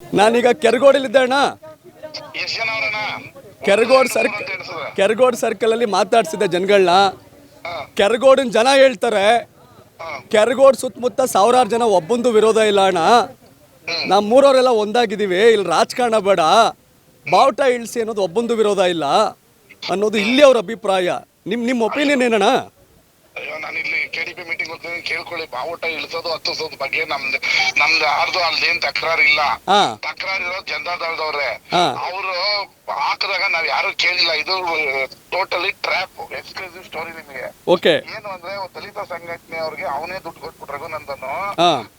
ನಾನೀಗ ಕೆರಗೋಡಲ್ಲಿದ್ದೆ ಅಣ್ಣ. ಕೆರಗೋಡ್ ಸರ್ಕಲ್ ಅಲ್ಲಿ ಮಾತಾಡ್ಸಿದ್ದೆ ಜನಗಳನ್ನ. ಕೆರಗೋಡಿನ ಜನ ಹೇಳ್ತಾರೆ, ಕೆರಗೋಡ್ ಸುತ್ತಮುತ್ತ ಸಾವಿರಾರು ಜನ, ಒಬ್ಬಂದು ವಿರೋಧ ಇಲ್ಲ ಅಣ್ಣ. ನಮ್ಮೂರವರೆಲ್ಲ ಒಂದಾಗಿದ್ದೀವಿ, ಇಲ್ಲಿ ರಾಜಕಾರಣ ಬೇಡ, ಬಾವುಟ ಇಳಿಸಿ ಅನ್ನೋದು ಒಬ್ಬಂದು ವಿರೋಧ ಇಲ್ಲ ಅನ್ನೋದು ಇಲ್ಲಿ ಅವ್ರ ಅಭಿಪ್ರಾಯ. ನಿಮ್ಮ ಒಪಿನಿಯನ್ ಏನಣ್ಣ? ಅಯ್ಯೋ, ನಾನು ಇಲ್ಲಿ KDP ಮೀಟಿಂಗ್ ಹೋಗ್ತೀನಿ, ಕೇಳ್ಕೊಳ್ಳಿ. ಬಾವುಟ ಇಳಿಸೋದು ಹತ್ತಿಸೋದು ಬಗ್ಗೆ ನಮ್ದು ಯಾರ್ದು ಅಲ್ಲೇನ್ ತಕರಾರಿಲ್ಲ. ತಕರಾರಿರೋ ಜನತಾದಳದವ್ರೆ. ಅವರು ಹಾಕಿದಾಗ ನಾವ್ ಯಾರು ಕೇಳಿಲ್ಲ. ಇದು ಟೋಟಲಿ ಟ್ರ್ಯಾಪ್, ಎಕ್ಸ್ಕ್ಲೂಸಿವ್ ಸ್ಟೋರಿ ನಿಮಗೆ. ಏನು ಅಂದ್ರೆ ದಲಿತ ಸಂಘಟನೆಯವ್ರಿಗೆ ಅವನೇ ದುಡ್ಡು ಕೊಟ್ಬಿಟ್ಟು ರಘುನಂದನ್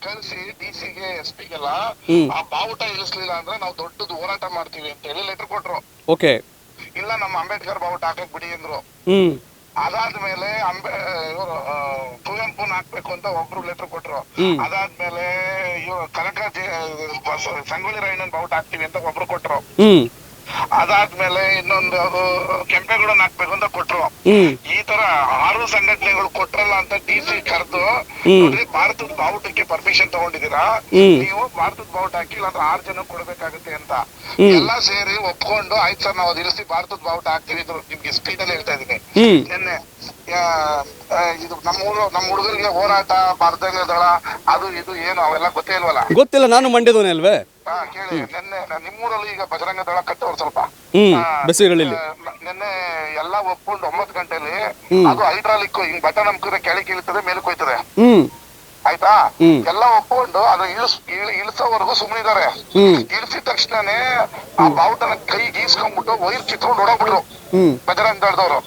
ಕಳಿಸಿ DC-ಗೆ SP-ಗೆಲ್ಲ ಆ ಬಾವುಟ ಇಳಿಸ್ಲಿಲ್ಲ ಅಂದ್ರೆ ನಾವು ದೊಡ್ಡದು ಹೋರಾಟ ಮಾಡ್ತೀವಿ ಅಂತ ಹೇಳಿ ಲೆಟರ್ ಕೊಟ್ರು. ಇಲ್ಲ, ನಮ್ಮ ಅಂಬೇಡ್ಕರ್ ಬಾವುಟ ಹಾಕಕ್ ಬಿಡಿ ಅಂದ್ರು. ಅದಾದ್ಮೇಲೆ ಕುವೆಂಪುನ ಹಾಕ್ಬೇಕು ಅಂತ ಒಬ್ರು ಲೆಟರ್ ಕೊಟ್ರು. ಅದಾದ್ಮೇಲೆ ಕನಕ ಸಂಗೊಳ್ಳಿ ರಾಯಣ್ಣನ್ ಬಾವುಟ ಹಾಕ್ತಿವಿ ಅಂತ ಒಬ್ರು ಕೊಟ್ರು. ಅದಾದ್ಮೇಲೆ ಇನ್ನೊಂದು ಕೆಂಪೇಗೌಡನ್ ಹಾಕ್ಬೇಕು ಅಂತ ಕೊಟ್ರು. ಈ ತರ 6 ಸಂಘಟನೆಗಳು ಕೊಟ್ರಲ್ಲ ಅಂತ DC ಕರೆದು, ಭಾರತದ ಬಾವುಟಕ್ಕೆ ಪರ್ಮಿಷನ್ ತಗೊಂಡಿದ್ದೀರಾ, ನೀವು ಭಾರತದ ಬಾವುಟ ಹಾಕಿಲ್ಲ ಅಂದ್ರೆ 6 ಜನ ಕೊಡ್ಬೇಕಾಗುತ್ತೆ ಅಂತ ಎಲ್ಲಾ ಸೇರಿ ಒಪ್ಕೊಂಡು, ಆಯ್ತು ಸರ್ ನಾವು ಇರಿಸಿ ಭಾರತದ ಬಾವುಟ ಹಾಕ್ತಿವಿ. ನಿಮ್ಗೆ ಸ್ಪೀಡ್ ಅಲ್ಲಿ ಹೇಳ್ತಾ ಇದೀನಿ. ನಿನ್ನೆ ಇದು ನಮ್ಮ ಹುಡುಗರಿಗೆ ಹೋರಾಟ, ಭಾರತೀಯ ದಳ, ಅದು ಇದು ಏನು ಅವೆಲ್ಲ ಗೊತ್ತೇ ಇಲ್ವಲ್ಲ? ಗೊತ್ತಿಲ್ಲ, ನಾನು ಮಂಡ್ಯದವನೇ ಅಲ್ವೇ. ಕೇಳಿ, ನಿನ್ನೆ ನಿಮ್ಮೂರಲ್ಲಿ ಈಗ ಬಜರಂಗ ದಳ ಕಟ್ಟವ್ರು ಸ್ವಲ್ಪ ನಿನ್ನೆ ಎಲ್ಲ ಒಪ್ಕೊಂಡು 9 ಗಂಟೆಲಿ ಅದು ಹೈಡ್ರಾಲಿಕ್ ಹಿಂಗ್ ಬಟನ್ ನಮ್ಕಿದ್ರೆ ಕೆಳಗೆ ಇಳಿತದೆ, ಮೇಲಕ್ಕೆ ಹೋಯ್ತದೆ. ಆಯ್ತಾ? ಎಲ್ಲ ಒಪ್ಕೊಂಡು ಅದು ಇಳಿಸೋವರೆಗೂ ಸುಮ್ಮನಿದ್ದಾರೆ. ಇಳಿಸಿದ ತಕ್ಷಣನೇ ಆ ಬಾವುಟನ ಕೈ ಗೀಸ್ಕೊಂಡ್ಬಿಟ್ಟು ವೈರ್ ಕಿತ್ಕೊಂಡು ಓಡೋಗ್ಬಿಟ್ರು ಬಜರಂಗ ದಳದವರು.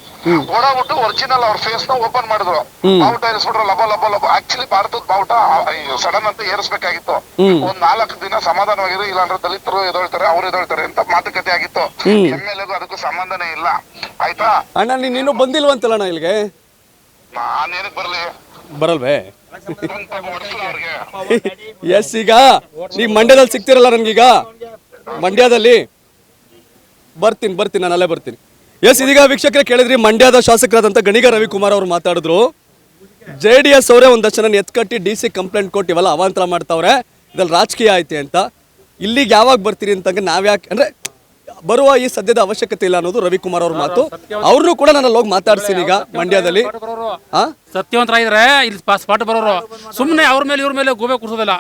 ಓಡೋಗ್ಬಿಟ್ಟು ಒರಿಜಿನಲ್ ಅವ್ರ ಫೇಸ್ ನ ಓಪನ್ ಮಾಡಿದ್ರು. ಬಾವುಟ ಇರಿಸ್ಬಿಟ್ರು, ಲಬ ಲಬ ಲಬ. ಆಕ್ಚುಲಿ ಭಾರತದ ಬಾವುಟ ಸಡನ್ ಅಂತ ಏರಿಸ್ಬೇಕಾಗಿತ್ತು. ಒಂದ್ 4 ದಿನ ಸಮಾಧಾನವಾಗಿರು, ಇಲ್ಲಾಂದ್ರೆ ದಲಿತರು ಎದೊಳ್ತಾರೆ, ಅವ್ರು ಎದೊಳ್ತಾರೆ ಅಂತ ಮಾತುಕತೆ ಆಗಿತ್ತು. MLA-ಗೂ ಅದಕ್ಕೂ ಸಂಬಂಧನೇ ಇಲ್ಲ. ಆಯ್ತಾ ಅಣ್ಣ? ನೀನು ಬಂದಿಲ್ವಂತಲ್ಲ ಅಣ್ಣ ಇಲ್ಲಿಗೆ? ನಾನೇನಕ್ ಬರ್ಲಿ? ಬರಲ್ವೇ? ಎಸ್, ಈಗ ನೀವ್ ಮಂಡ್ಯದಲ್ಲಿ ಸಿಗ್ತಿರಲ್ಲ ನನ್ಗೀಗ. ಮಂಡ್ಯದಲ್ಲಿ ಬರ್ತೀನಿ, ನಾನು ಅಲ್ಲೇ ಬರ್ತೀನಿ. ಎಸ್, ಇದೀಗ ವೀಕ್ಷಕರೇ ಕೇಳಿದ್ರಿ, ಮಂಡ್ಯದ ಶಾಸಕರಾದಂಥ ಗಣಿಗ ರವಿಕುಮಾರ್ ಅವರು ಮಾತಾಡಿದ್ರು. JDS ಅವರೇ ಒಂದಷ್ಟು ಜನ ಎತ್ಕಟ್ಟಿ DC ಕಂಪ್ಲೇಂಟ್ ಕೊಟ್ಟು ಇವೆಲ್ಲ ಅವಾಂತರ ಮಾಡ್ತಾವ್ರೆ, ಇದ್ರಲ್ಲಿ ರಾಜಕೀಯ ಐತೆ ಅಂತ. ಇಲ್ಲಿಗೆ ಯಾವಾಗ ಬರ್ತೀರಿ ಅಂತಂದ್ರೆ ನಾವ್ಯಾಕೆ ಅಂದ್ರೆ ಬರುವ ಈ ಸದ್ಯದ ಅವಶ್ಯಕತೆ ಇಲ್ಲ ಅನ್ನೋದು ರವಿಕುಮಾರ್ ಅವ್ರ ಮಾತು. ಅವ್ರನ್ನೂ ಕೂಡ ನಾನು ಹೋಗಿ ಮಾತಾಡ್ತೀನಿ ಈಗ ಮಂಡ್ಯದಲ್ಲಿ. ಸತ್ಯವಂತರಾಗಿದ್ರೆ ಇಲ್ಲಿ ಸ್ಪಾಟ್ ಬರೋರು, ಸುಮ್ಮನೆ ಅವ್ರ ಮೇಲೆ ಇವ್ರ ಮೇಲೆ ಗೋಬೆ ಕೂರ್ಸೋದಿಲ್ಲ.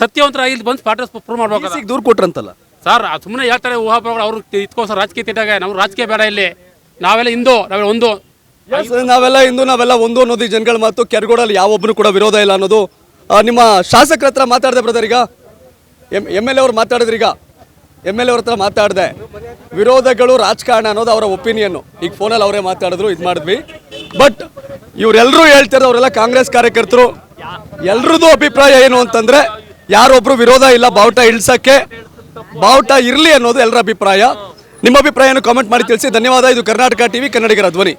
ಸತ್ಯವಂತರ ಇಲ್ಲಿ ಬಂದು ಸ್ಪಾಟ್ ಪ್ರೂವ್ ಮಾಡ್ಬೇಕು. ದೂರ ಕೊಟ್ರಂತಲ್ಲ ಸರ್, ಸುಮ್ಮನೆ ಹೇಳ್ತಾರೆ ಊಹಾಪೋಹಗಳು. ಅವ್ರು ಇತ್ಕೋಸ್ಕರ ರಾಜಕೀಯ ತಿಟ್ಟಾಗ ನಾವು ರಾಜಕೀಯ ಬೇಡ. ಇಲ್ಲಿ ನಾವೆಲ್ಲ ಹಿಂದೂ, ನಾವೆಲ್ಲ ಒಂದು, ನಾವೆಲ್ಲ ಹಿಂದೂ, ನಾವೆಲ್ಲ ಒಂದು ಅನ್ನೋದು ಈ ಜನಗಳ ಮಾತು. ಕೆರಗೋಡಲ್ಲಿ ಯಾವೊಬ್ಬರು ಕೂಡ ವಿರೋಧ ಇಲ್ಲ ಅನ್ನೋದು. ನಿಮ್ಮ ಶಾಸಕರ ಹತ್ರ ಮಾತಾಡಿದೆ ಬ್ರದರ್. ಈಗ MLA ಅವ್ರು ಮಾತಾಡಿದ್ರಿ. ಈಗ MLA ಅವ್ರ ಹತ್ರ ಮಾತಾಡಿದೆ. ವಿರೋಧಗಳು ರಾಜಕಾರಣ ಅನ್ನೋದು ಅವರ ಒಪಿನಿಯನ್ನು. ಈಗ ಫೋನಲ್ಲಿ ಅವರೇ ಮಾತಾಡಿದ್ರು, ಇದು ಮಾಡಿದ್ವಿ. ಬಟ್ ಇವರೆಲ್ಲರೂ ಹೇಳ್ತಾರೆ, ಅವರೆಲ್ಲ ಕಾಂಗ್ರೆಸ್ ಕಾರ್ಯಕರ್ತರು, ಎಲ್ರದ್ದು ಅಭಿಪ್ರಾಯ ಏನು ಅಂತಂದ್ರೆ ಯಾರೊಬ್ರು ವಿರೋಧ ಇಲ್ಲ ಬಾವುಟ ಇಳ್ಸಕ್ಕೆ, ಬಾವುಟ ಇರಲಿ ಅನ್ನೋದು ಎಲ್ಲರ ಅಭಿಪ್ರಾಯ. ನಿಮ್ಮ ಅಭಿಪ್ರಾಯವನ್ನು ಕಾಮೆಂಟ್ ಮಾಡಿ ತಿಳಿಸಿ. ಧನ್ಯವಾದ. ಇದು ಕರ್ನಾಟಕ TV, ಕನ್ನಡಿಗರ ಧ್ವನಿ.